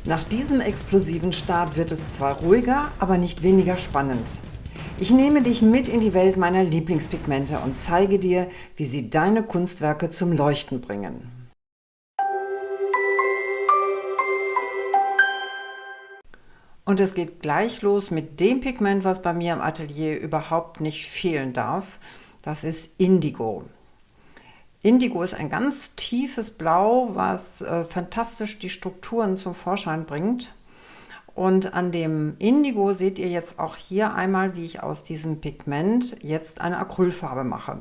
Nach diesem explosiven Start wird es zwar ruhiger, aber nicht weniger spannend. Ich nehme dich mit in die Welt meiner Lieblingspigmente und zeige dir, wie sie deine Kunstwerke zum Leuchten bringen. Und es geht gleich los mit dem Pigment, was bei mir im Atelier überhaupt nicht fehlen darf. Das ist Indigo. Indigo ist ein ganz tiefes Blau, was fantastisch die Strukturen zum Vorschein bringt. Und an dem Indigo seht ihr jetzt auch hier einmal, wie ich aus diesem Pigment jetzt eine Acrylfarbe mache.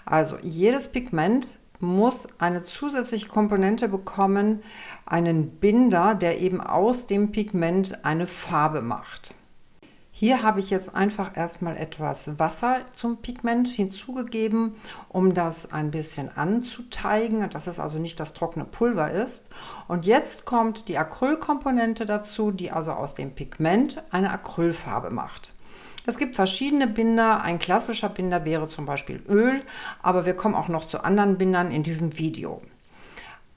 Also jedes Pigment muss eine zusätzliche Komponente bekommen, einen Binder, der eben aus dem Pigment eine Farbe macht. Hier habe ich jetzt einfach erstmal etwas Wasser zum Pigment hinzugegeben, um das ein bisschen anzuteigen, dass es also nicht das trockene Pulver ist. Und jetzt kommt die Acrylkomponente dazu, die also aus dem Pigment eine Acrylfarbe macht. Es gibt verschiedene Binder. Ein klassischer Binder wäre zum Beispiel Öl, aber wir kommen auch noch zu anderen Bindern in diesem Video.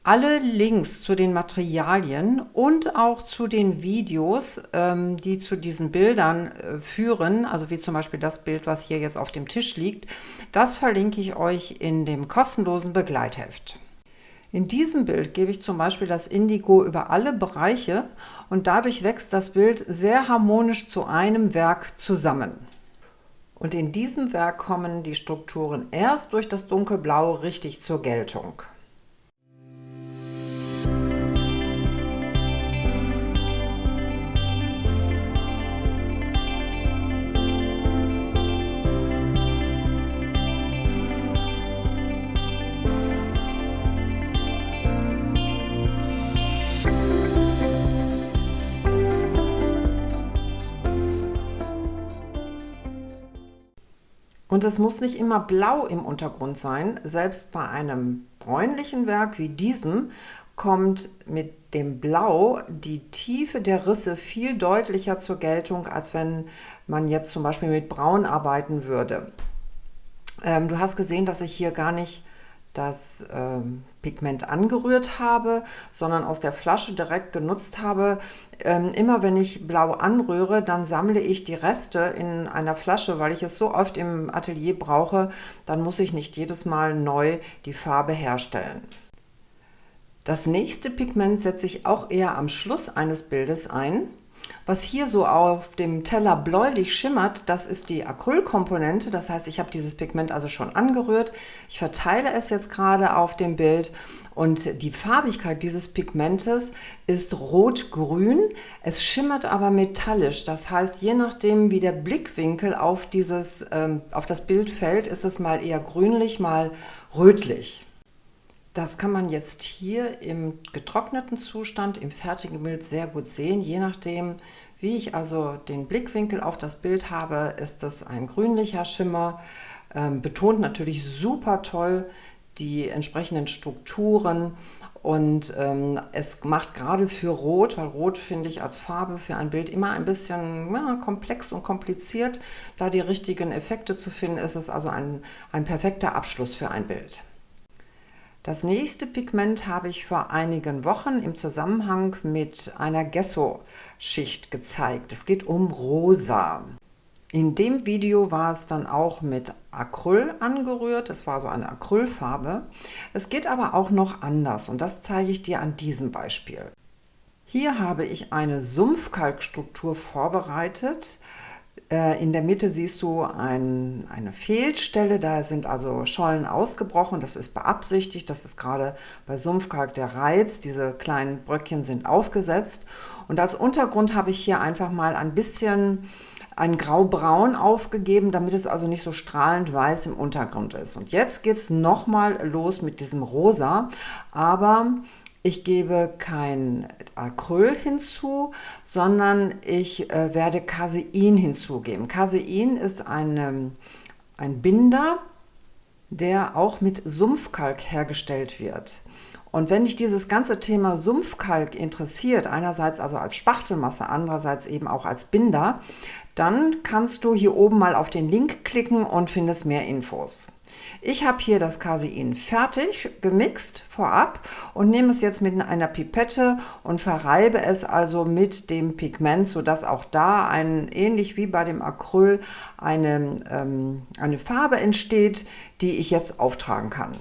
Alle Links zu den Materialien und auch zu den Videos, die zu diesen Bildern führen, also wie zum Beispiel das Bild, was hier jetzt auf dem Tisch liegt, das verlinke ich euch in dem kostenlosen Begleitheft. In diesem Bild gebe ich zum Beispiel das Indigo über alle Bereiche und dadurch wächst das Bild sehr harmonisch zu einem Werk zusammen. Und in diesem Werk kommen die Strukturen erst durch das Dunkelblau richtig zur Geltung. Und es muss nicht immer blau im Untergrund sein. Selbst bei einem bräunlichen Werk wie diesem kommt mit dem Blau die Tiefe der Risse viel deutlicher zur Geltung, als wenn man jetzt zum Beispiel mit Braun arbeiten würde. Du hast gesehen, dass ich hier gar nicht das Pigment angerührt habe, sondern aus der Flasche direkt genutzt habe. Immer wenn ich blau anrühre, dann sammle ich die Reste in einer Flasche, weil ich es so oft im Atelier brauche, dann muss ich nicht jedes Mal neu die Farbe herstellen. Das nächste Pigment setze ich auch eher am Schluss eines Bildes ein. Was hier so auf dem Teller bläulich schimmert, das ist die Acrylkomponente. Das heißt, ich habe dieses Pigment also schon angerührt. Ich verteile es jetzt gerade auf dem Bild und die Farbigkeit dieses Pigmentes ist rot-grün. Es schimmert aber metallisch. Das heißt, je nachdem, wie der Blickwinkel auf das Bild fällt, ist es mal eher grünlich, mal rötlich. Das kann man jetzt hier im getrockneten Zustand, im fertigen Bild sehr gut sehen. Je nachdem, wie ich also den Blickwinkel auf das Bild habe, ist das ein grünlicher Schimmer. Betont natürlich super toll die entsprechenden Strukturen und es macht gerade für Rot, weil Rot finde ich als Farbe für ein Bild immer ein bisschen komplex und kompliziert. Da die richtigen Effekte zu finden, ist es also ein perfekter Abschluss für ein Bild. Das nächste Pigment habe ich vor einigen Wochen im Zusammenhang mit einer Gesso-Schicht gezeigt. Es geht um Rosa. In dem Video war es dann auch mit Acryl angerührt. Es war so eine Acrylfarbe. Es geht aber auch noch anders und das zeige ich dir an diesem Beispiel. Hier habe ich eine Sumpfkalkstruktur vorbereitet. In der Mitte siehst du eine Fehlstelle, da sind also Schollen ausgebrochen, das ist beabsichtigt, das ist gerade bei Sumpfkalk der Reiz, diese kleinen Bröckchen sind aufgesetzt und als Untergrund habe ich hier einfach mal ein bisschen ein Graubraun aufgegeben, damit es also nicht so strahlend weiß im Untergrund ist. Und jetzt geht es nochmal los mit diesem Rosa, aber ich gebe kein Acryl hinzu, sondern ich werde Casein hinzugeben. Casein ist ein Binder, der auch mit Sumpfkalk hergestellt wird. Und wenn dich dieses ganze Thema Sumpfkalk interessiert, einerseits also als Spachtelmasse, andererseits eben auch als Binder, dann kannst du hier oben mal auf den Link klicken und findest mehr Infos. Ich habe hier das Casein fertig gemixt vorab und nehme es jetzt mit einer Pipette und verreibe es also mit dem Pigment, sodass auch da ähnlich wie bei dem Acryl eine Farbe entsteht, die ich jetzt auftragen kann.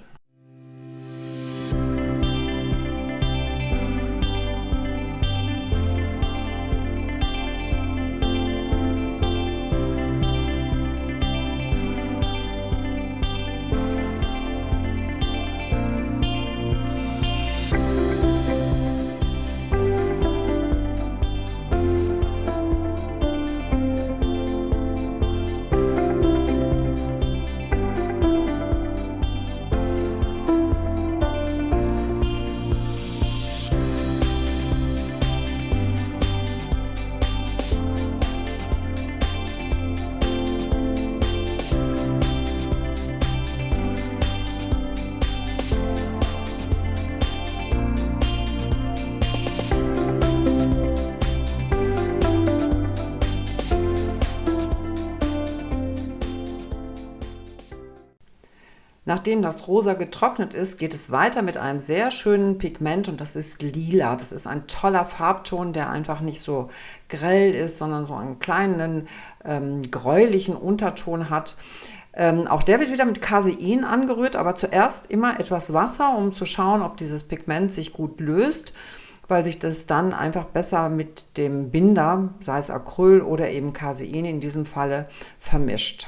Nachdem das Rosa getrocknet ist, geht es weiter mit einem sehr schönen Pigment und das ist Lila. Das ist ein toller Farbton, der einfach nicht so grell ist, sondern so einen kleinen gräulichen Unterton hat. Auch der wird wieder mit Casein angerührt, aber zuerst immer etwas Wasser, um zu schauen, ob dieses Pigment sich gut löst, weil sich das dann einfach besser mit dem Binder, sei es Acryl oder eben Casein in diesem Falle, vermischt.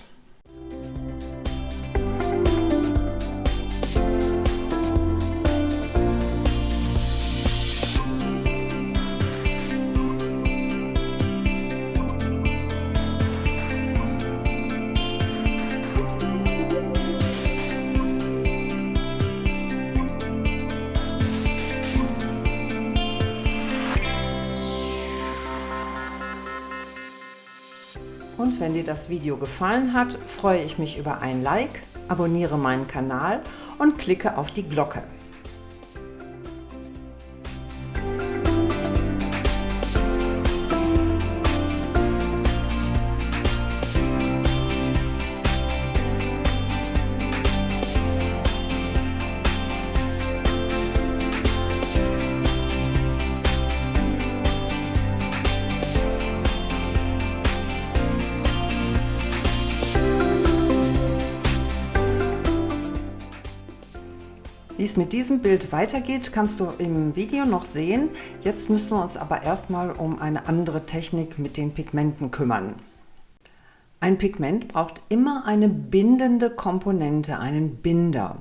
Und wenn dir das Video gefallen hat, freue ich mich über ein Like, abonniere meinen Kanal und klicke auf die Glocke. Wie es mit diesem Bild weitergeht, kannst du im Video noch sehen. Jetzt müssen wir uns aber erstmal um eine andere Technik mit den Pigmenten kümmern. Ein Pigment braucht immer eine bindende Komponente, einen Binder.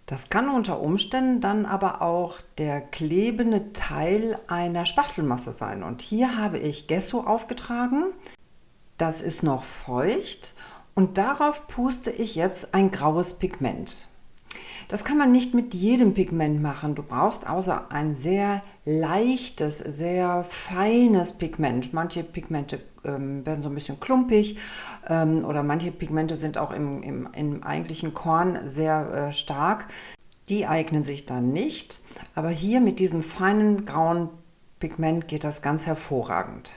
Das kann unter Umständen dann aber auch der klebende Teil einer Spachtelmasse sein. Und hier habe ich Gesso aufgetragen. Das ist noch feucht und darauf puste ich jetzt ein graues Pigment. Das kann man nicht mit jedem Pigment machen. Du brauchst außer ein sehr leichtes, sehr feines Pigment. Manche Pigmente werden so ein bisschen klumpig oder manche Pigmente sind auch im eigentlichen Korn sehr stark. Die eignen sich dann nicht, aber hier mit diesem feinen grauen Pigment geht das ganz hervorragend.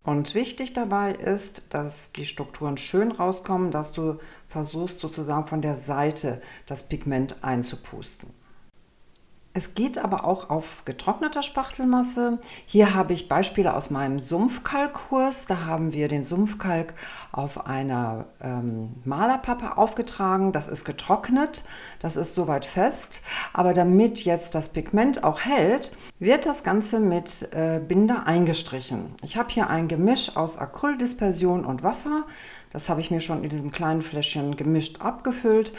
Und wichtig dabei ist, dass die Strukturen schön rauskommen, dass du versuchst sozusagen von der Seite das Pigment einzupusten. Es geht aber auch auf getrockneter Spachtelmasse. Hier habe ich Beispiele aus meinem Sumpfkalkkurs. Da haben wir den Sumpfkalk auf einer Malerpappe aufgetragen. Das ist getrocknet, das ist soweit fest. Aber damit jetzt das Pigment auch hält, wird das Ganze mit Binder eingestrichen. Ich habe hier ein Gemisch aus Acryldispersion und Wasser. Das habe ich mir schon in diesem kleinen Fläschchen gemischt abgefüllt,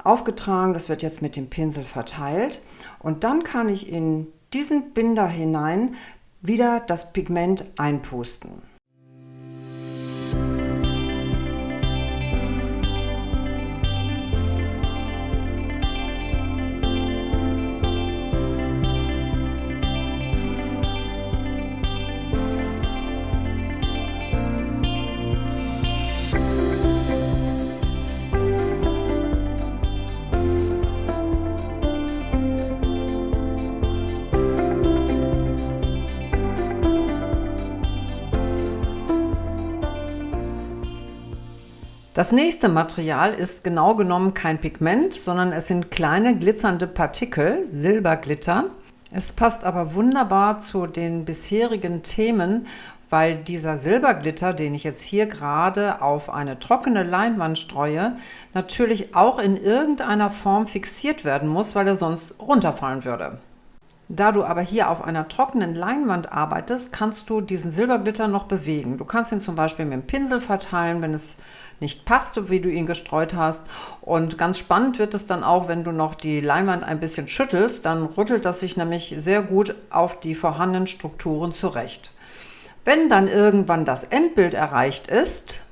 aufgetragen. Das wird jetzt mit dem Pinsel verteilt. Und dann kann ich in diesen Binder hinein wieder das Pigment einpusten. Das nächste Material ist genau genommen kein Pigment, sondern es sind kleine glitzernde Partikel, Silberglitter. Es passt aber wunderbar zu den bisherigen Themen, weil dieser Silberglitter, den ich jetzt hier gerade auf eine trockene Leinwand streue, natürlich auch in irgendeiner Form fixiert werden muss, weil er sonst runterfallen würde. Da du aber hier auf einer trockenen Leinwand arbeitest, kannst du diesen Silberglitter noch bewegen. Du kannst ihn zum Beispiel mit dem Pinsel verteilen, wenn es nicht passt, wie du ihn gestreut hast. Und ganz spannend wird es dann auch, wenn du noch die Leinwand ein bisschen schüttelst, dann rüttelt das sich nämlich sehr gut auf die vorhandenen Strukturen zurecht. Wenn dann irgendwann das Endbild erreicht ist,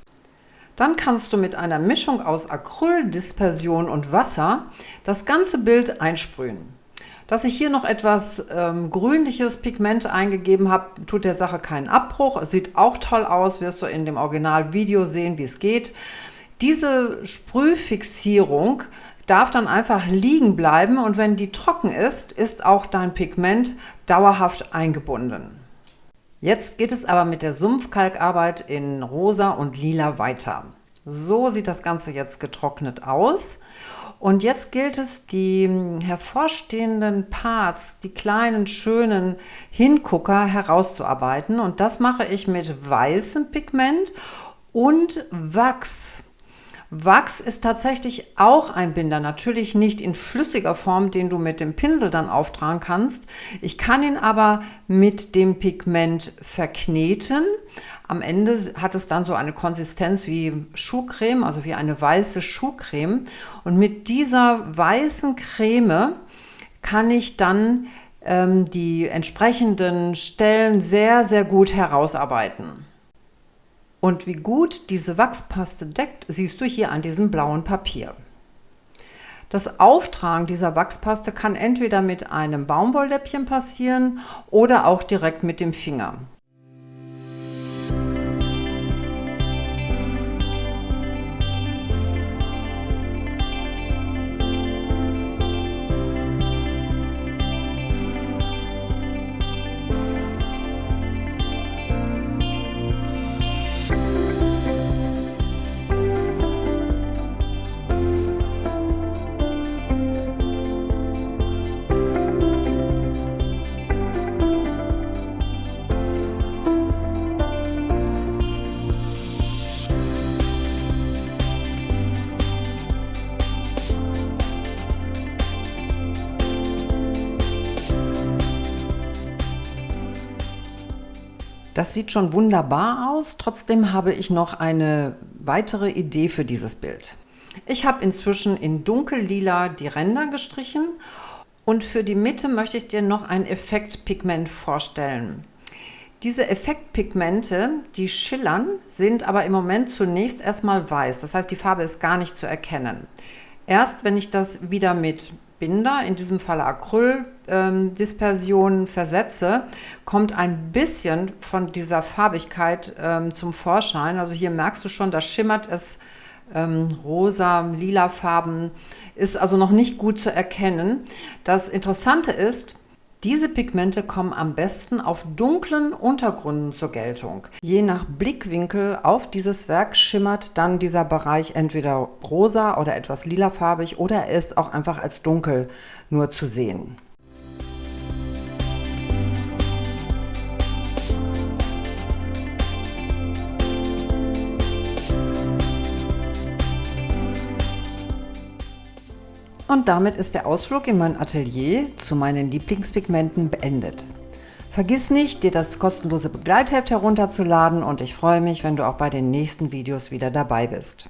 dann kannst du mit einer Mischung aus Acryldispersion und Wasser das ganze Bild einsprühen. Dass ich hier noch etwas grünliches Pigment eingegeben habe, tut der Sache keinen Abbruch. Es sieht auch toll aus, wirst du in dem Originalvideo sehen, wie es geht. Diese Sprühfixierung darf dann einfach liegen bleiben und wenn die trocken ist, ist auch dein Pigment dauerhaft eingebunden. Jetzt geht es aber mit der Sumpfkalkarbeit in rosa und lila weiter. So sieht das Ganze jetzt getrocknet aus. Und jetzt gilt es, die hervorstehenden Parts, die kleinen, schönen Hingucker herauszuarbeiten. Und das mache ich mit weißem Pigment und Wachs. Wachs ist tatsächlich auch ein Binder, natürlich nicht in flüssiger Form, den du mit dem Pinsel dann auftragen kannst. Ich kann ihn aber mit dem Pigment verkneten. Am Ende hat es dann so eine Konsistenz wie Schuhcreme, also wie eine weiße Schuhcreme. Und mit dieser weißen Creme kann ich dann die entsprechenden Stellen sehr, sehr gut herausarbeiten. Und wie gut diese Wachspaste deckt, siehst du hier an diesem blauen Papier. Das Auftragen dieser Wachspaste kann entweder mit einem Baumwollläppchen passieren oder auch direkt mit dem Finger. Das sieht schon wunderbar aus, trotzdem habe ich noch eine weitere Idee für dieses Bild. Ich habe inzwischen in dunkellila die Ränder gestrichen und für die Mitte möchte ich dir noch ein Effektpigment vorstellen. Diese Effektpigmente, die schillern, sind aber im Moment zunächst erstmal weiß, das heißt die Farbe ist gar nicht zu erkennen. Erst wenn ich das wieder mit Binder, in diesem Fall Acryldispersion, versetze, kommt ein bisschen von dieser Farbigkeit zum Vorschein. Also hier merkst du schon, da schimmert es rosa, lila Farben, ist also noch nicht gut zu erkennen. Das Interessante ist, diese Pigmente kommen am besten auf dunklen Untergründen zur Geltung. Je nach Blickwinkel auf dieses Werk schimmert dann dieser Bereich entweder rosa oder etwas lilafarbig oder er ist auch einfach als dunkel nur zu sehen. Und damit ist der Ausflug in mein Atelier zu meinen Lieblingspigmenten beendet. Vergiss nicht, dir das kostenlose Begleitheft herunterzuladen und ich freue mich, wenn du auch bei den nächsten Videos wieder dabei bist.